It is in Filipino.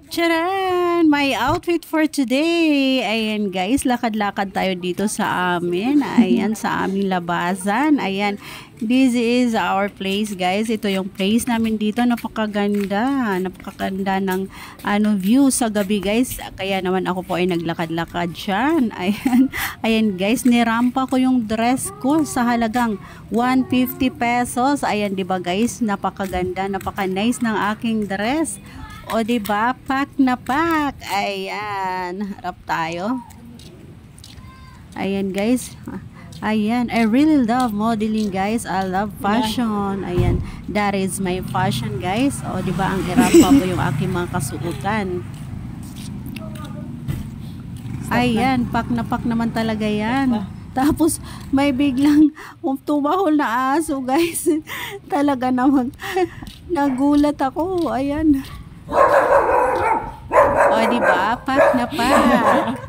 Charan! My outfit for today. Ayan guys, lakad-lakad tayo dito sa amin. Ayan, sa aming labasan. Ayan, this is our place guys. Ito yung place namin dito. Napakaganda. Napakaganda ng view sa gabi guys. Kaya naman ako po ay naglakad-lakad dyan. Ayan, ayan guys, nirampa ko yung dress ko sa halagang 150 pesos. Ayan, diba guys? Napakaganda, napaka-nice ng aking dress. O diba, pack na pack. Ayan, harap tayo. Ayan guys. Ayan, I really love modeling guys. I love fashion. Ayan, that is my fashion guys. O diba, ang irampa ko yung aking mga kasuotan. Ayan, pack na pack naman talaga yan. Tapos may biglang tumahol na aso guys. Talaga naman nagulat ako. Ayan. O diba, pack na pack.